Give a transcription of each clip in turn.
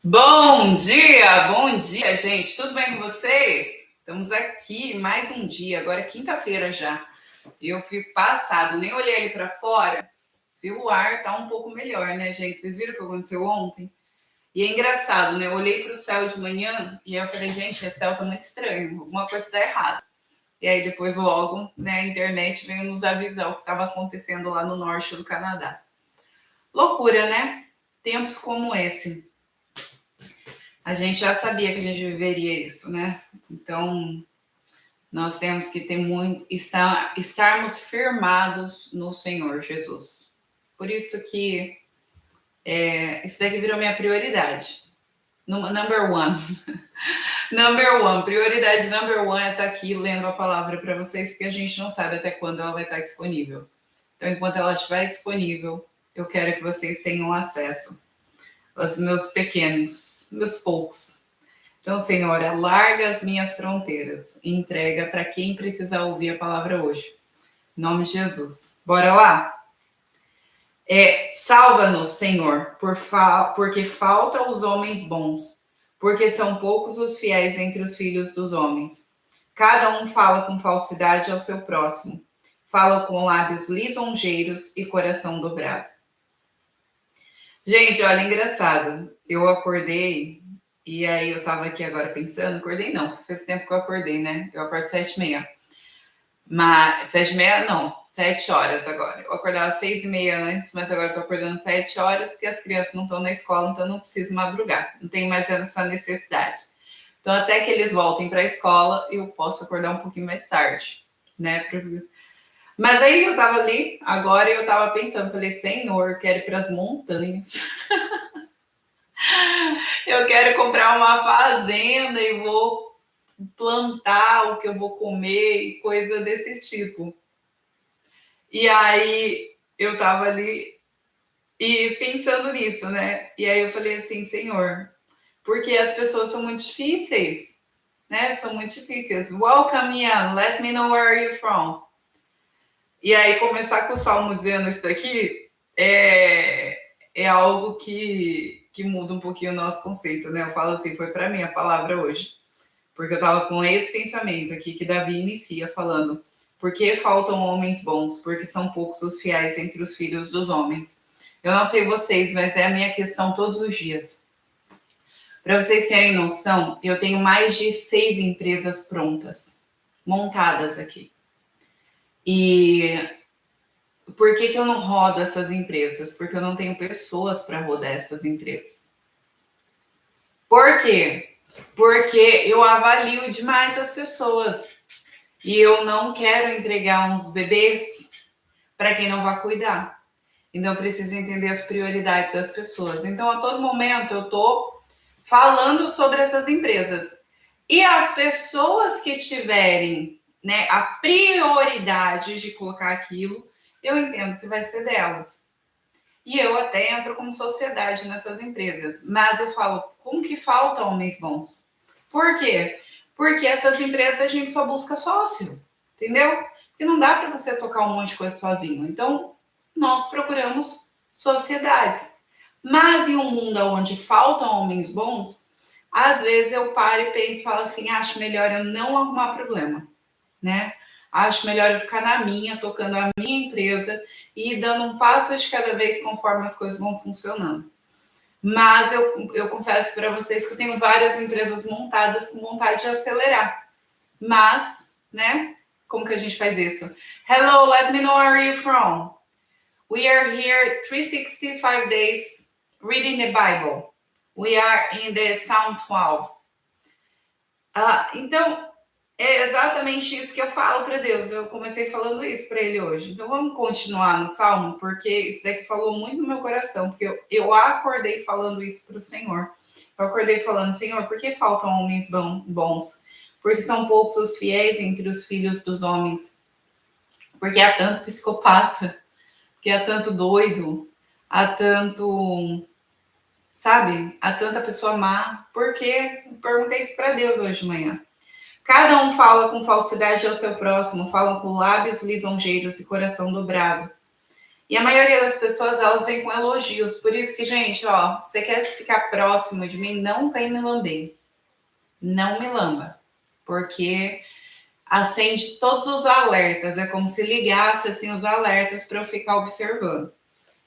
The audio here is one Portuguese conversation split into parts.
Bom dia, gente. Tudo bem com vocês? Estamos aqui mais um dia, agora é quinta-feira já. Eu fico passado, nem olhei ali para fora. Se o ar tá um pouco melhor, né, gente? Vocês viram o que aconteceu ontem? E é engraçado, né? Eu olhei para o céu de manhã e eu falei, gente, esse céu tá muito estranho, alguma coisa está errada. E aí depois logo, né, a internet veio nos avisar o que estava acontecendo lá no norte do Canadá. Loucura, né? Tempos como esse. A gente já sabia que a gente viveria isso, né? Então, nós temos que ter estarmos firmados no Senhor Jesus. Por isso que isso daqui virou minha prioridade. Number one. Number one. Prioridade number one é estar aqui lendo a palavra para vocês, porque a gente não sabe até quando ela vai estar disponível. Então, enquanto ela estiver disponível, eu quero que vocês tenham acesso aos meus pequenos, meus poucos. Então, Senhor, alarga as minhas fronteiras e entrega para quem precisa ouvir a palavra hoje. Em nome de Jesus. Bora lá? Salva-nos, Senhor, porque falta os homens bons, porque são poucos os fiéis entre os filhos dos homens. Cada um fala com falsidade ao seu próximo, fala com lábios lisonjeiros e coração dobrado. Gente, olha, engraçado. Eu acordei e aí eu tava aqui agora pensando, acordei não, faz tempo que eu acordei, né? Eu acordo 7h30. Mas 7h30 não, 7 horas agora. Eu acordava 6h30 antes, mas agora eu tô acordando 7 horas porque as crianças não estão na escola, então eu não preciso madrugar. Não tem mais essa necessidade. Então, até que eles voltem para a escola, eu posso acordar um pouquinho mais tarde, né? Mas aí eu tava ali, agora eu tava pensando, falei, Senhor, eu quero ir para as montanhas. Eu quero comprar uma fazenda e vou plantar o que eu vou comer e coisa desse tipo. E aí eu tava ali e pensando nisso, né? E aí eu falei assim, Senhor, porque as pessoas são muito difíceis, né? São muito difíceis. Welcome, Ian. Let me know where you're from. E aí começar com o Salmo dizendo isso daqui é algo que muda um pouquinho o nosso conceito, né? Eu falo assim, foi para mim a palavra hoje. Porque eu estava com esse pensamento aqui que Davi inicia falando: por que faltam homens bons? Porque são poucos os fiéis entre os filhos dos homens. Eu não sei vocês, mas é a minha questão todos os dias. Para vocês terem noção, eu tenho mais de 6 empresas prontas, montadas aqui. E por que eu não rodo essas empresas? Porque eu não tenho pessoas para rodar essas empresas. Por quê? Porque eu avalio demais as pessoas. E eu não quero entregar uns bebês para quem não vai cuidar. Então, eu preciso entender as prioridades das pessoas. Então, a todo momento, eu estou falando sobre essas empresas. E as pessoas que tiverem, né, a prioridade de colocar aquilo, eu entendo que vai ser delas. E eu até entro como sociedade nessas empresas. Mas eu falo, como que falta homens bons? Por quê? Porque essas empresas a gente só busca sócio, entendeu? Porque não dá para você tocar um monte de coisa sozinho. Então, nós procuramos sociedades. Mas em um mundo onde faltam homens bons, às vezes eu paro e penso e falo assim, acho melhor eu não arrumar problema, né? Acho melhor eu ficar na minha, tocando a minha empresa e ir dando um passo de cada vez conforme as coisas vão funcionando. Mas eu confesso para vocês que eu tenho várias empresas montadas com vontade de acelerar. Mas, né? Como que a gente faz isso? Hello, let me know where you're from. We are here 365 days reading the Bible. We are in the Psalm 12. Então, é exatamente isso que eu falo para Deus. Eu comecei falando isso para ele hoje. Então vamos continuar no Salmo, porque isso daqui falou muito no meu coração, porque eu acordei falando isso para o Senhor. Eu acordei falando, Senhor, por que faltam homens bons? Porque são poucos os fiéis entre os filhos dos homens. Porque há tanto psicopata, porque há tanto doido, há tanto, sabe? Há tanta pessoa má. Por quê? Eu perguntei isso para Deus hoje de manhã. Cada um fala com falsidade ao seu próximo, fala com lábios lisonjeiros e coração dobrado. E a maioria das pessoas, elas vêm com elogios. Por isso que, gente, ó, você quer ficar próximo de mim, não vem me lamber. Não me lamba. Porque acende todos os alertas. É como se ligasse, assim, os alertas para eu ficar observando.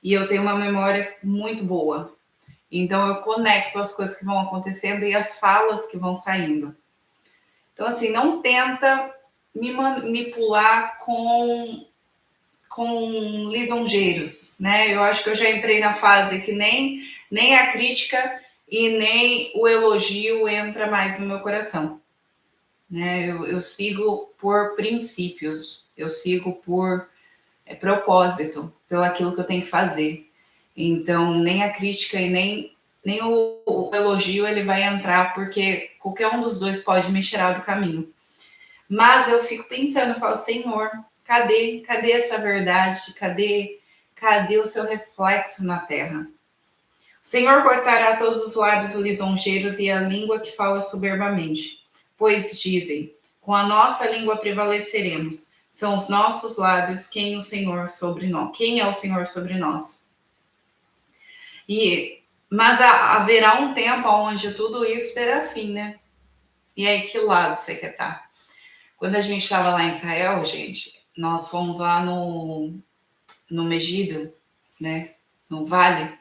E eu tenho uma memória muito boa. Então, eu conecto as coisas que vão acontecendo e as falas que vão saindo. Então, assim, não tenta me manipular com lisonjeiros, né? Eu acho que eu já entrei na fase que nem a crítica e nem o elogio entra mais no meu coração, né? Eu sigo por princípios, eu sigo por propósito, pelo aquilo que eu tenho que fazer. Então, nem a crítica e nem o elogio ele vai entrar, porque qualquer um dos dois pode me tirar do caminho. Mas eu fico pensando, eu falo, Senhor, cadê essa verdade? Cadê o seu reflexo na terra? O Senhor cortará todos os lábios lisonjeiros e a língua que fala soberbamente. Pois dizem, com a nossa língua prevaleceremos. São os nossos lábios quem o Senhor sobre nós. Quem é o Senhor sobre nós? Mas haverá um tempo onde tudo isso terá fim, né? E aí, que lado você quer estar? Quando a gente estava lá em Israel, gente, nós fomos lá no Megido, né? No Vale.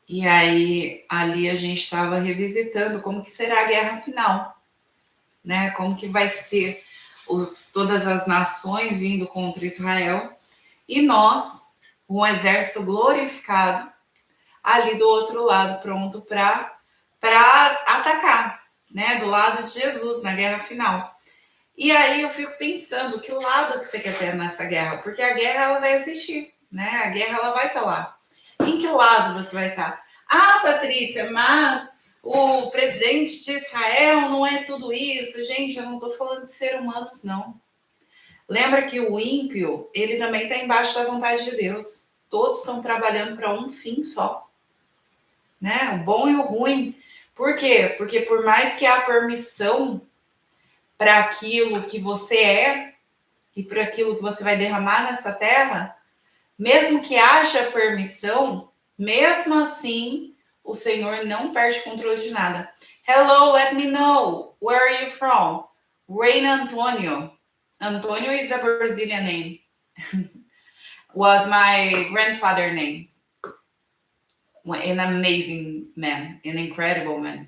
E aí, ali a gente estava revisitando como que será a guerra final, né? Como que vai ser todas as nações vindo contra Israel. E nós, um exército glorificado, ali do outro lado, pronto para atacar, né? Do lado de Jesus, na guerra final. E aí eu fico pensando, que lado que você quer ter nessa guerra? Porque a guerra, ela vai existir, né? A guerra, ela vai estar lá. Em que lado você vai estar? Ah, Patrícia, mas o presidente de Israel não é tudo isso. Gente, eu não estou falando de seres humanos, não. Lembra que o ímpio, ele também está embaixo da vontade de Deus. Todos estão trabalhando para um fim só, né? O bom e o ruim. Por quê? Porque por mais que há permissão para aquilo que você é e para aquilo que você vai derramar nessa terra, mesmo que haja permissão, mesmo assim, o Senhor não perde controle de nada. Hello, let me know. Where are you from? Reina Antonio. Antonio is a Brazilian name. Was my grandfather's name. An amazing man, an incredible man.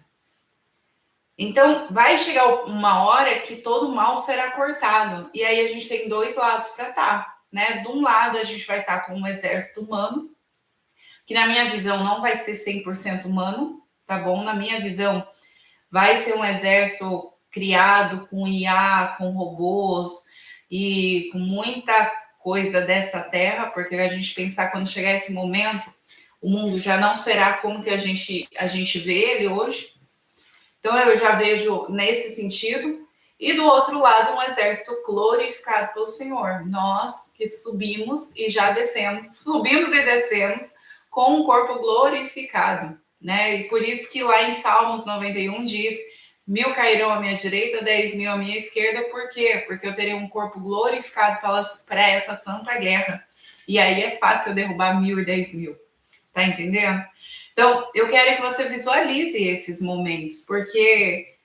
Então, vai chegar uma hora que todo mal será cortado. E aí a gente tem dois lados para estar, né? De um lado, a gente vai estar com um exército humano, que na minha visão não vai ser 100% humano, tá bom? Na minha visão, vai ser um exército criado com IA, com robôs e com muita coisa dessa terra, porque a gente pensar quando chegar esse momento, o mundo já não será como que a gente vê ele hoje. Então eu já vejo nesse sentido. E do outro lado, um exército glorificado pelo Senhor. Nós que subimos e já descemos, subimos e descemos com um corpo glorificado, né? E por isso que lá em Salmos 91 diz: 1000 cairão à minha direita, 10.000 à minha esquerda. Por quê? Porque eu terei um corpo glorificado para essa santa guerra. E aí é fácil derrubar 1000 e 10.000. Tá entendendo? Então, eu quero que você visualize esses momentos, porque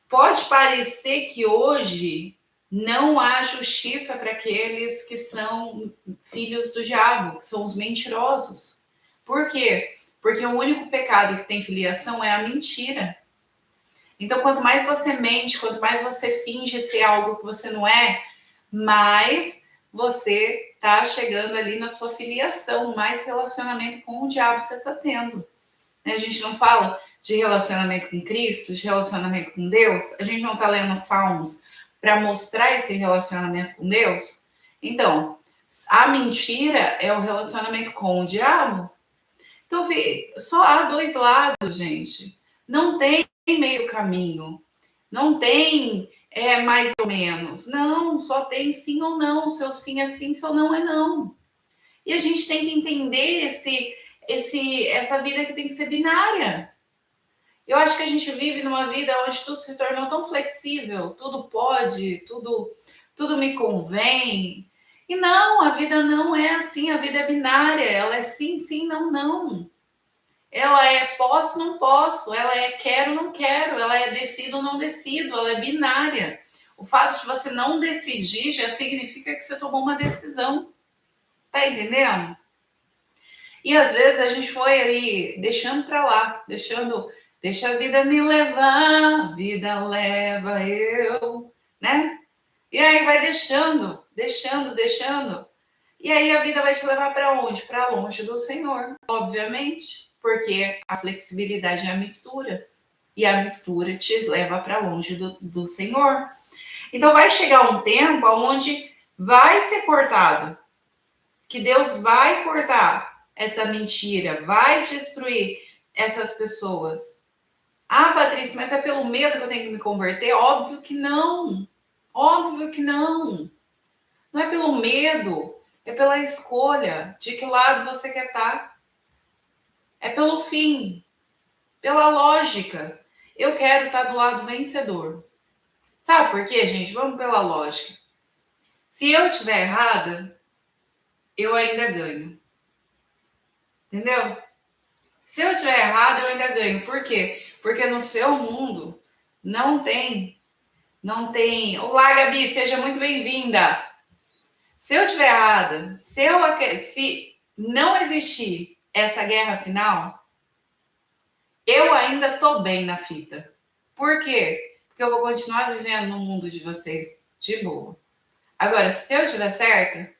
pode parecer que hoje não há justiça para aqueles que são filhos do diabo, que são os mentirosos. Por quê? Porque o único pecado que tem filiação é a mentira. Então, quanto mais você mente, quanto mais você finge ser algo que você não é, mais você está chegando ali na sua filiação, mais relacionamento com o diabo você está tendo. A gente não fala de relacionamento com Cristo, de relacionamento com Deus. A gente não está lendo Salmos para mostrar esse relacionamento com Deus. Então, a mentira é o relacionamento com o diabo. Então, só há dois lados, gente. Não tem meio caminho. Não tem mais ou menos. Não, só tem sim ou não. Seu sim é sim, seu não é não. E a gente tem que entender essa vida que tem que ser binária. Eu acho que a gente vive numa vida onde tudo se tornou tão flexível, tudo pode, tudo me convém. E não, a vida não é assim, a vida é binária, ela é sim, sim, não, não. Ela é posso, não posso, ela é quero, não quero, ela é decido, não decido, ela é binária. O fato de você não decidir já significa que você tomou uma decisão. Tá entendendo? E às vezes a gente foi ali deixando para lá, deixa a vida me levar, a vida leva eu, né? E aí vai deixando. E aí a vida vai te levar para onde? Para longe do Senhor, obviamente, porque a flexibilidade é a mistura. E a mistura te leva para longe do Senhor. Então vai chegar um tempo onde vai ser cortado. Que Deus vai cortar essa mentira, vai destruir essas pessoas. Ah, Patrícia, mas é pelo medo que eu tenho que me converter? Óbvio que não. Óbvio que não. Não é pelo medo, é pela escolha de que lado você quer estar. É pelo fim, pela lógica. Eu quero estar do lado vencedor. Sabe por quê, gente? Vamos pela lógica. Se eu estiver errada, eu ainda ganho. Entendeu? Se eu estiver errada, eu ainda ganho. Por quê? Porque no seu mundo não tem. Olá, Gabi, seja muito bem-vinda. Se eu estiver errada, se não existir essa guerra final, eu ainda estou bem na fita. Por quê? Porque eu vou continuar vivendo no mundo de vocês de boa. Agora, se eu estiver certa,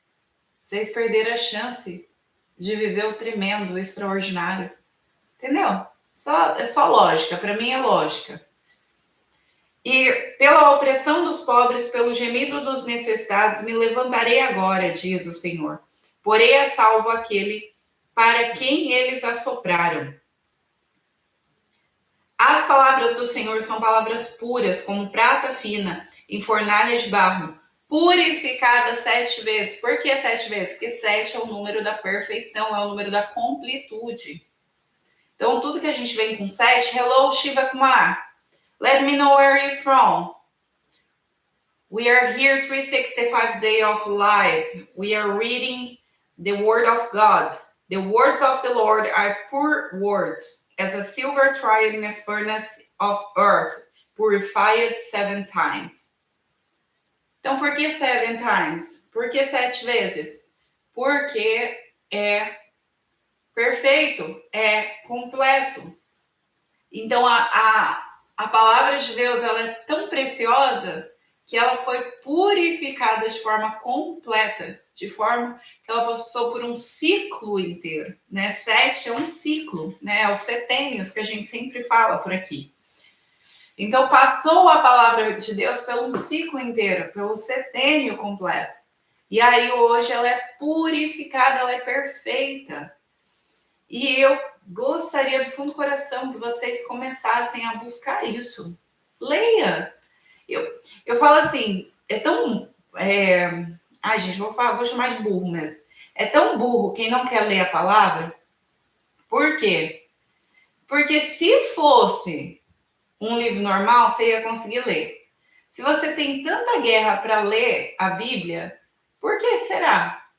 vocês perderam a chance de viver o tremendo, o extraordinário. Entendeu? É só lógica, para mim é lógica. E pela opressão dos pobres, pelo gemido dos necessitados, me levantarei agora, diz o Senhor. Porei a salvo aquele para quem eles assopraram. As palavras do Senhor são palavras puras, como prata fina, em fornalha de barro, purificada 7 vezes. Por que 7 vezes? Porque 7 é o número da perfeição, é o número da completude. Então, tudo que a gente vem com 7, hello, Shiva Kumar. Let me know where you're from. We are here 365 days of life. We are reading the word of God. The words of the Lord are pure words, as a silver tried in a furnace of earth, purified 7 times. Então, por que 7 times? Por que 7 vezes? Porque é perfeito, é completo. Então, a palavra de Deus, ela é tão preciosa que ela foi purificada de forma completa, de forma que ela passou por um ciclo inteiro, né? 7 é um ciclo, né? É os setênios que a gente sempre fala por aqui. Então, passou a palavra de Deus pelo um ciclo inteiro, pelo setênio completo. E aí, hoje, ela é purificada, ela é perfeita. E eu gostaria do fundo do coração que vocês começassem a buscar isso. Leia. Eu falo assim, é tão... Ai, gente, vou chamar de burro mesmo. É tão burro quem não quer ler a palavra. Por quê? Porque se fosse um livro normal, você ia conseguir ler. Se você tem tanta guerra para ler a Bíblia, por que será?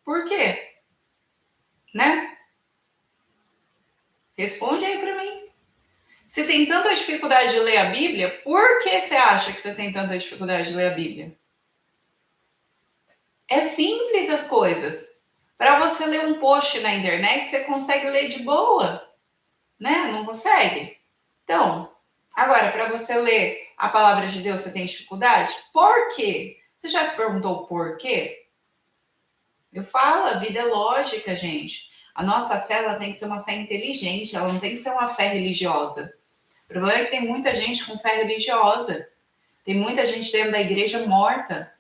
Por quê? Né? Responde aí para mim. Se tem tanta dificuldade de ler a Bíblia, por que você acha que você tem tanta dificuldade de ler a Bíblia? É simples as coisas. Para você ler um post na internet, você consegue ler de boa, né? Não consegue? Então, agora, para você ler a palavra de Deus, você tem dificuldade? Por quê? Você já se perguntou por quê? Eu falo, a vida é lógica, gente. A nossa fé, ela tem que ser uma fé inteligente, ela não tem que ser uma fé religiosa. O problema é que tem muita gente com fé religiosa. Tem muita gente dentro da igreja morta.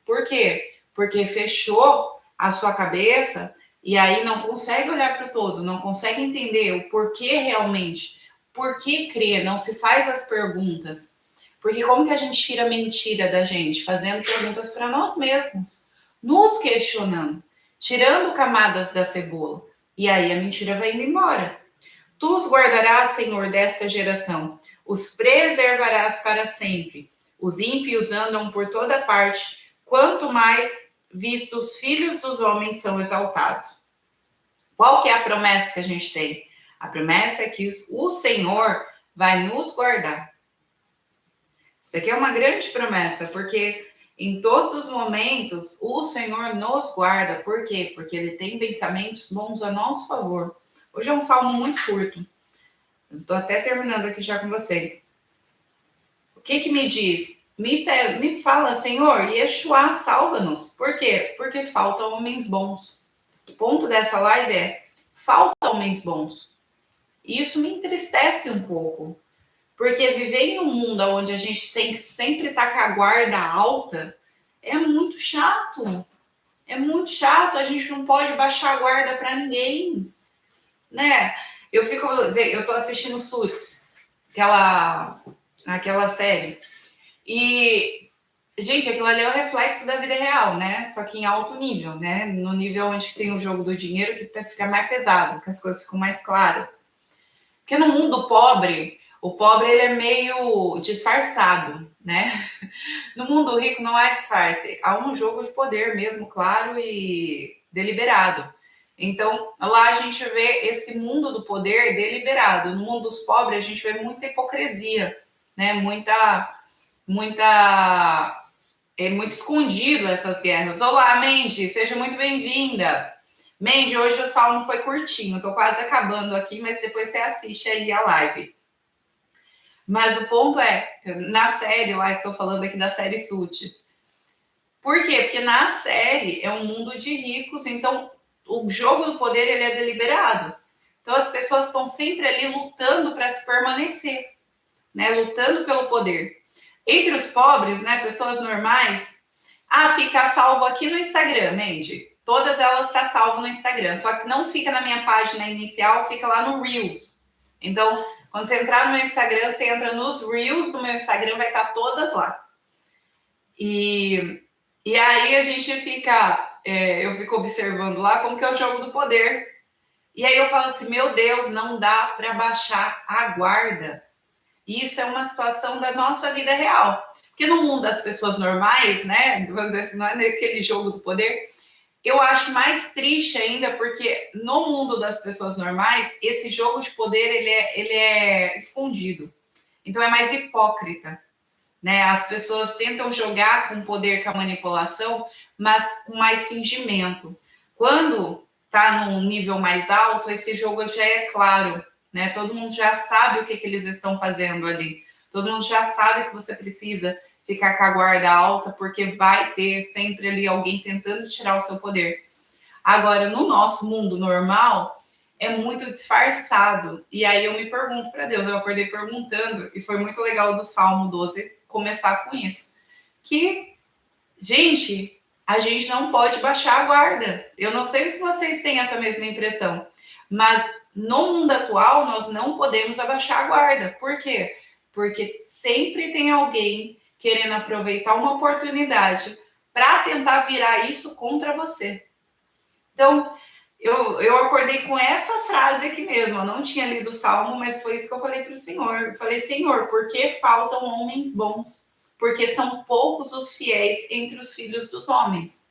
Por quê? Porque fechou a sua cabeça e aí não consegue olhar para o todo, não consegue entender o porquê realmente. Por que crer? Não se faz as perguntas. Porque como que a gente tira a mentira da gente? Fazendo perguntas para nós mesmos. Nos questionando. Tirando camadas da cebola. E aí a mentira vai indo embora. Tu os guardarás, Senhor, desta geração. Os preservarás para sempre. Os ímpios andam por toda parte, quanto mais visto os filhos dos homens são exaltados. Qual que é a promessa que a gente tem? A promessa é que o Senhor vai nos guardar. Isso aqui é uma grande promessa, porque em todos os momentos o Senhor nos guarda. Por quê? Porque Ele tem pensamentos bons a nosso favor. Hoje é um salmo muito curto. Estou até terminando aqui já com vocês. O que me diz? Me fala, Senhor, Yeshua, salva-nos. Por quê? Porque faltam homens bons. O ponto dessa live é, faltam homens bons. E isso me entristece um pouco. Porque viver em um mundo onde a gente tem que sempre estar com a guarda alta é muito chato. É muito chato. A gente não pode baixar a guarda para ninguém, né? Eu tô assistindo Suits, aquela série. E, gente, aquilo ali é o reflexo da vida real, né? Só que em alto nível, né? No nível onde tem o jogo do dinheiro, que fica mais pesado, que as coisas ficam mais claras. Porque no mundo pobre, o pobre ele é meio disfarçado, né? No mundo rico não há disfarce, há um jogo de poder mesmo, claro e deliberado. Então, lá a gente vê esse mundo do poder deliberado. No mundo dos pobres, a gente vê muita hipocrisia, né? É muito escondido essas guerras. Olá, Mandy, seja muito bem-vinda. Mandy, hoje o salmo foi curtinho, tô quase acabando aqui, mas depois você assiste aí a live. Mas o ponto é, na série lá que tô falando aqui da série Suits. Por quê? Porque na série é um mundo de ricos, então o jogo do poder ele é deliberado. Então as pessoas estão sempre ali lutando para se permanecer, né? Lutando pelo poder. Entre os pobres, né, pessoas normais, fica salvo aqui no Instagram, Mandy. Todas elas estão salvo no Instagram, só que não fica na minha página inicial, fica lá no Reels. Então, quando você entrar no meu Instagram, você entra nos Reels do meu Instagram, vai estar todas lá. E aí a gente fica, eu fico observando lá como que é o jogo do poder. E aí eu falo assim, meu Deus, não dá para baixar a guarda. Isso é uma situação da nossa vida real. Porque no mundo das pessoas normais, né, vamos dizer assim, não é naquele jogo do poder, eu acho mais triste ainda, porque no mundo das pessoas normais, esse jogo de poder, ele é escondido. Então é mais hipócrita, né? As pessoas tentam jogar com poder, com a manipulação, mas com mais fingimento. Quando está num nível mais alto, esse jogo já é claro, né? Todo mundo já sabe o que eles estão fazendo ali. Todo mundo já sabe que você precisa ficar com a guarda alta, porque vai ter sempre ali alguém tentando tirar o seu poder. Agora, no nosso mundo normal, é muito disfarçado. E aí eu me pergunto para Deus, eu acordei perguntando, e foi muito legal do Salmo 12 começar com isso. Que, gente, a gente não pode baixar a guarda. Eu não sei se vocês têm essa mesma impressão, mas no mundo atual nós não podemos abaixar a guarda. Por quê? Porque sempre tem alguém querendo aproveitar uma oportunidade para tentar virar isso contra você. Então, eu acordei com essa frase aqui mesmo. Eu não tinha lido o Salmo, mas foi isso que eu falei para o Senhor. Eu falei, Senhor, por que faltam homens bons? Porque são poucos os fiéis entre os filhos dos homens.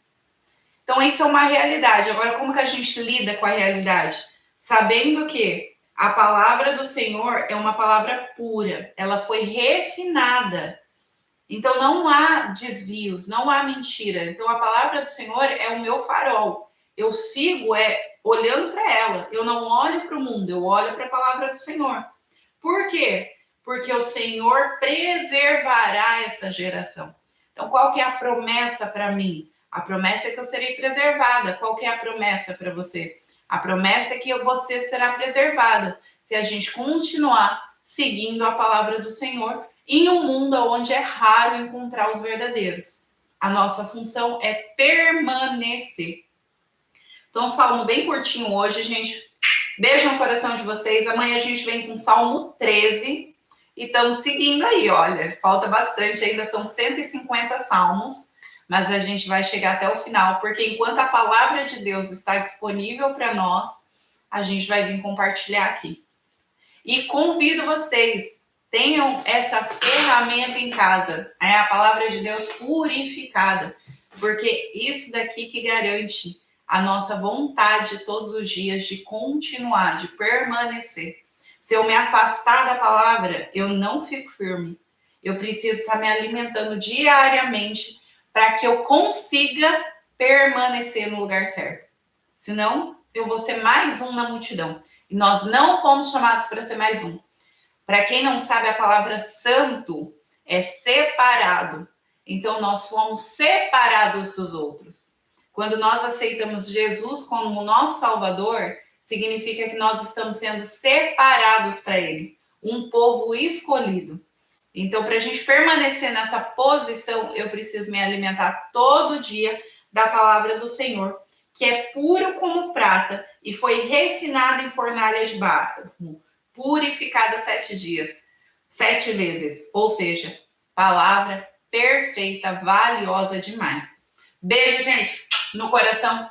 Então, isso é uma realidade. Agora, como que a gente lida com a realidade? Sabendo que a palavra do Senhor é uma palavra pura. Ela foi refinada. Então, não há desvios, não há mentira. Então, a palavra do Senhor é o meu farol. Eu sigo olhando para ela. Eu não olho para o mundo, eu olho para a palavra do Senhor. Por quê? Porque o Senhor preservará essa geração. Então, qual que é a promessa para mim? A promessa é que eu serei preservada. Qual que é a promessa para você? A promessa é que você será preservada se a gente continuar seguindo a palavra do Senhor em um mundo onde é raro encontrar os verdadeiros. A nossa função é permanecer. Então, salmo bem curtinho hoje, gente. Beijo no coração de vocês. Amanhã a gente vem com Salmo 13 e estamos seguindo aí, olha. Falta bastante, ainda são 150 salmos, mas a gente vai chegar até o final, porque enquanto a palavra de Deus está disponível para nós, a gente vai vir compartilhar aqui. E convido vocês, tenham essa ferramenta em casa, a palavra de Deus purificada. porque isso daqui que garante a nossa vontade todos os dias de continuar, de permanecer. Se eu me afastar da palavra, eu não fico firme. Eu preciso estar me alimentando diariamente para que eu consiga permanecer no lugar certo. Senão, eu vou ser mais um na multidão. E nós não fomos chamados para ser mais um. Para quem não sabe, a palavra santo é separado. Então, nós fomos separados dos outros. Quando nós aceitamos Jesus como nosso Salvador, significa que nós estamos sendo separados para Ele, um povo escolhido. Então, para a gente permanecer nessa posição, eu preciso me alimentar todo dia da palavra do Senhor, que é puro como prata e foi refinada em fornalha de barro, purificada 7 dias, 7 vezes. Ou seja, palavra perfeita, valiosa demais. Beijo, gente, no coração.